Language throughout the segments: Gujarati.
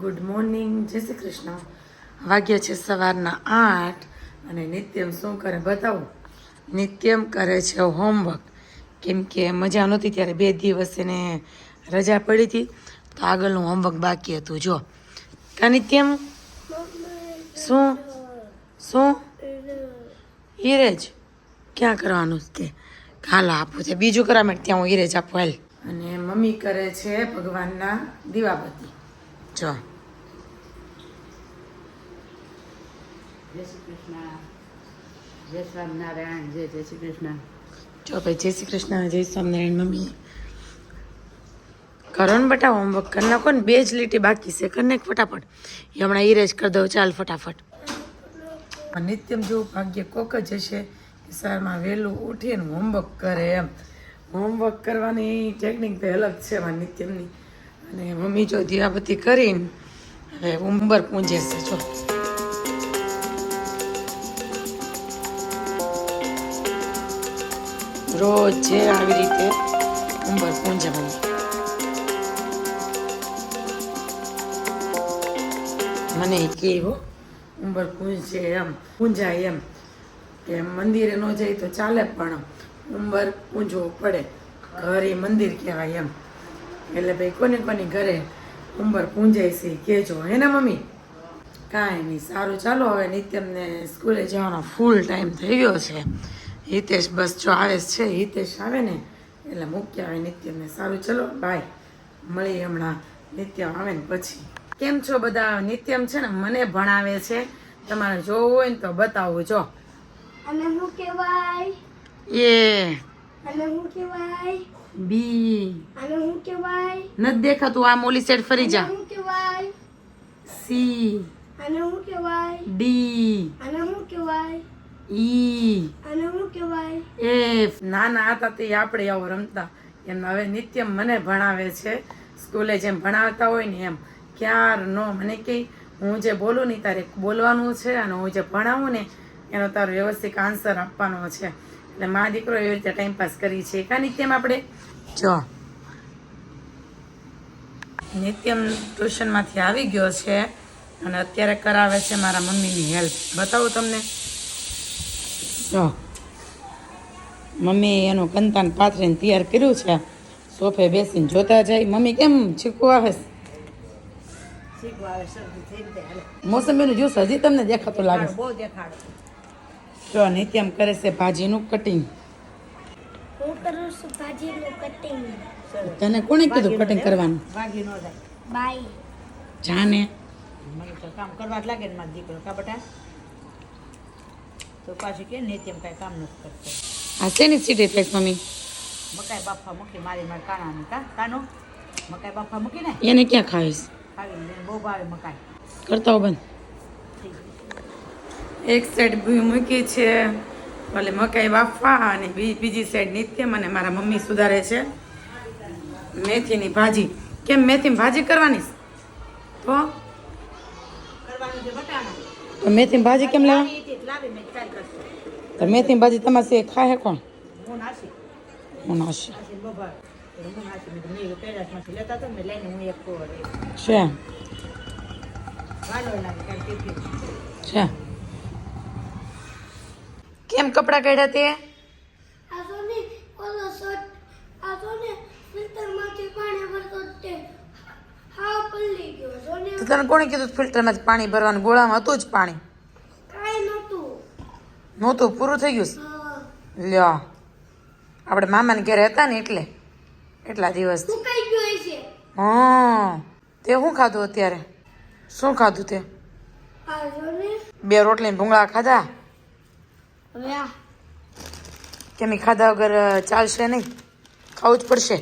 ગુડ મોર્નિંગ, જય શ્રી કૃષ્ણ. વાગ્યા છે સવારના 8 અને નિત્યમ શું કરે બતાવું. નિત્યમ કરે છે હોમવર્ક, કેમ કે મજા નહોતી ત્યારે 2 દિવસ એને રજા પડી હતી તો આગળનું હોમવર્ક બાકી હતું. જો કા નિત્યમ શું શું હિરેજ ક્યાં કરવાનું છે તે હાલ આપું છે, બીજું કરા માટે ત્યાં હું હિરેજ આપું હાલ. અને મમ્મી કરે છે ભગવાનના દીવાબત્તી. જો જય શ્રી કૃષ્ણ, જય સ્વામિનારાયણ, જય શ્રી કૃષ્ણ. જો ભાઈ જય શ્રી કૃષ્ણ, જય સ્વામિનારાયણ. મમ્મી કરો ને બટા હોમવર્ક કરી નાખો ને, 2 જ લીટી બાકી છે, કરી નાખ ફટાફટ. એ હમણાં ઇરેજ કરી દઉં, ચાલ ફટાફટ. નિત્યમ જેવું ભાગ્ય કોક જ હશે કે સવારમાં વહેલું ઉઠીને હોમવર્ક કરે. એમ હોમવર્ક કરવાની ટેકનિક તો અલગ છે મારા નિત્યમની. અને મમ્મી જો દીવાબત્તી કરીને હવે ઉંબર પૂંજે છે. જો રોજ છે આવી રીતે ઉંબર પૂંજે મમ્મી. મને કેવો ઉંબર પૂંજે એમ પૂંજાય એમ કે મંદિરે ન જાય તો ચાલે પણ ઉંબર પૂંજવો પડે. ઘર એ મંદિર કહેવાય એમ. એટલે ભાઈ કોની ઘરે ઉંબર પૂંજાય છે કહેજો, હે ને મમ્મી? કાંઈ નહીં, સારું ચાલો. હવે નિત્યમને સ્કૂલે જવાનો ફૂલ ટાઈમ થઈ ગયો છે. હિતેશ બસ જો આવે છે, હિતેશ આવે ને એટલે મૂકી આવે નિત્યમને. સારું ચલો બાય, મળીએ હમણાં નિત્યમ આવે ને પછી. કેમ છો બધા? નિત્યમ છે ને મને ભણાવે છે, તમારે જોવું હોય ને તો બતાવું. જો અને હું કહેવાય એ અને હું કહેવાય બી અને હું કહેવાય નથી દેખાતું, આમ ઓલી સાઈડ ફરી જા. હું કહેવાય સી અને હું કહેવાય ડી અને હું કહેવાય ઈ અને હું કહેવાય એફ. નાના હતા તે આપણે આવું રમતા એમ. હવે નિત્યમ મને ભણાવે છે સ્કૂલે જેમ ભણાવતા હોય ને એમ. ક્યારનો મને કહે હું જે બોલું ને તારે બોલવાનું છે અને હું જે ભણાવું ને એનો તારો વ્યવસ્થિત આન્સર આપવાનો છે. એટલે મા દીકરો એવી રીતે ટાઈમપાસ કરી છે. કા નિત્યમ આપણે જો નિત્યમ ટ્યુશનમાંથી આવી ગયો છે અને અત્યારે કરાવે છે મારા મમ્મીની હેલ્પ. બતાવું તમને. જો મમ્મી એનું કંતાન પાથરીને તૈયાર કર્યું છે, સોફે બેસીને જોતા જાય. મમ્મી કેમ ચીકુ આવે છે? મોસંબીનું જ્યુસ હજી તમને દેખાતું લાગે છે. બહુ દેખાડો. જો નિત્યમ કરે છે ભાજીનું કટિંગ. હું કરું છું ભાજીનું કટિંગ. તને કોણે કીધું કટિંગ કરવાનું? વાગી ન જાય. બાય જાને મને તો કામ કરવા જ લાગે ને મારો દીકરો. કા બટા તો પાછું કે નિત્યમ કાંઈ કામ નથી કરતો. આ શેની સીટી થાય છે મમ્મી? મકાઈ બાફા મૂકી મારી કાણાની. કાનો મકાઈ બાફા મૂકીને એને ક્યાં ખાવીશ? ખાવી લઈને બહુ ભાવે મકાઈ. કરતા હો બંધ. એક સાઈડ મૂકી છે ભલે મકાઈ બાફવા અને બીજી સાઈડ નિત્યમ અને મારા મમ્મી સુધારે છે મેથીની ભાજી. કેમ મેથીની ભાજી કરવાની તો કરવાનું છે બટાણા. તો મેથીની ભાજી કેમ લેવા? લાવી મેં ટ્રાય કરશે. તો મેથીની ભાજી તમારે સે ખાહે કોણ? હું નાસી હું નાશી નાસી બભાર હું નાસી મેં પેલાસમાંથી લેતા હતા મેં લઈને હું એક કોર છે વાલો લાગે કાંઈ ટિફિન. છે. કેમ કપડાં કાઢ્યા તે? આ તો ને ઓલો શર્ટ આ તો ને ફિલ્ટરમાંથી પાણી ભરતો તે હા પલ્લી ગયો જો ને. તો તને કોણે કીધું ફિલ્ટરમાંથી પાણી ભરવાનું? ગોળામાં હતું જ પાણી. કાંઈ નહોતું. નહોતું? પૂરું થઈ ગયું છે? હા લ્યો આપણે મામાને ઘરે હતા ને એટલે એટલા દિવસ. સુકાઈ ગયો છે. હા તે શું ખાધું અત્યારે? શું ખાધું તે? આ જો ને 2 રોટલી ભૂંગળા ખાધા? હવે આ કેમ ઈ ખાધા વગર ચાલશે નહીં? ખાવું જ પડશે.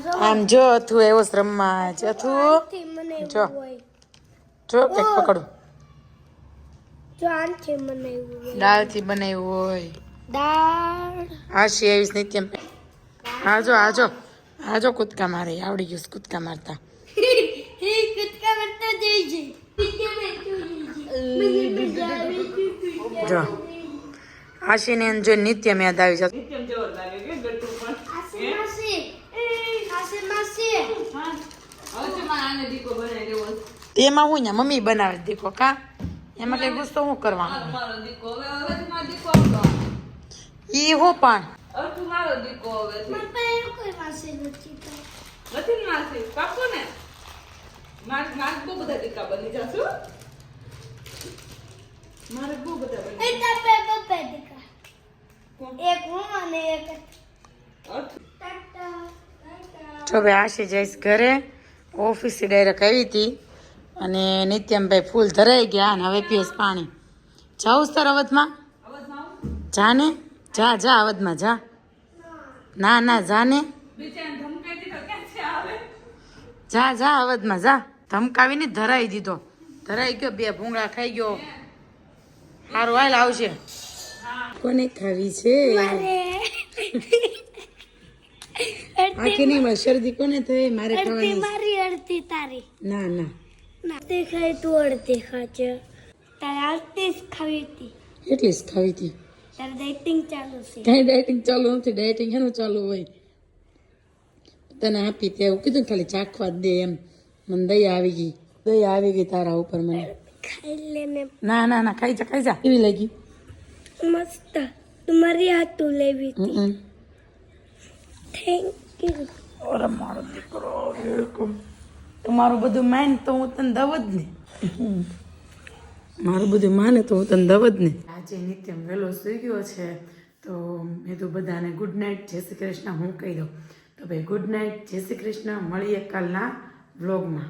જો આમ જો અથું એવો જ રમવા છે. અથું આથી મને જો. એવું હોય જો કંઈક પકડું. જો આથી મને એવું હોય દાળથી બનાવ્યું હોય. દાળ હાશી આવીશ નિત્યમ. આજો આજો આજો કૂદકા મારે આવડી ગયું છે કૂદકા મારતા. હે કટકા કરતા જઈ છે જો હાશીને એને જોઈને નિત્યમ યાદ આવી જશે. આસે માસી હવે તમારા આને દીકો બનાવી દેવો છે. એમાં હું ને મમ્મી બનાવે છે દીકો કા એમાં કઈ ગુસ્સો હું કરવાનું આ મારો દીકો હવે મારો દીકો આવતો ઈ હો પણ હવે તું મારો દીકો હવે મને પણ એવું કોઈ પાસે નથી તો. નથી ને માસી પાકો ને માર બહુ બધા દીકા બની જશું મારે બહુ બધા બની એ તાપે પપ્પે દીકા. એક હું અને એક અર્થ ટાટા ટાટા. જો ભાઈ આશી જઈશ ઘરે ઓફિસથી ડાયરેક્ટ આવી હતી અને નિત્યમભાઈ ફૂલ ધરાઈ ગયા અને હવે પીએસ પાણી જાઉં તાર અવધમાં જા ને જા જા અવધમાં જા ના ના જા ને બિચારાને ધમકાઈ દીધો ક્યાં છે આવે જા જા અવધમાં જા ધમકાવીને ધરાઈ દીધો ધરાઈ ગયો બે ભૂંગળા ખાઈ ગયો સારું હાલ આવશે કોને ખાવી છે આખી નહીં મળે શરદી કોને થઈ મારે અડધી ખાવાની મારી અડધી તારી. ના ના ના તે ખાઈ તું અડધી ખાજે. તારે અડધી જ ખાવી હતી. એટલી જ ખાવી હતી તારે ડાયટિંગ ચાલુ છે. કઈ ડાયટિંગ ચાલુ નથી ડાયટિંગ એનું ચાલુ હોય તને આપી તે એવું કીધું ને ખાલી ચાખવા જ દે એમ મને દયા આવી ગઈ તારા ઉપર મને ખાઈ લે ને ના ના ના ખાઈ જા કેવી લાગી મસ્ત. તું મારી હાથું લેવી હતી. હમ. Thank you. અરે મારો દીકરો તમારું બધું માન તો હું તને દવ જ ને મારું બધું માને તો હું તને દવ જ ને આજે નિત્યમ વહેલો સુઈ ગયો છે તો મેં તો બધાને ગુડ નાઇટ જય શ્રી કૃષ્ણ હું કહી દઉં તો ભાઈ ગુડ નાઇટ જય શ્રી કૃષ્ણ મળીએ કાલના વ્લોગમાં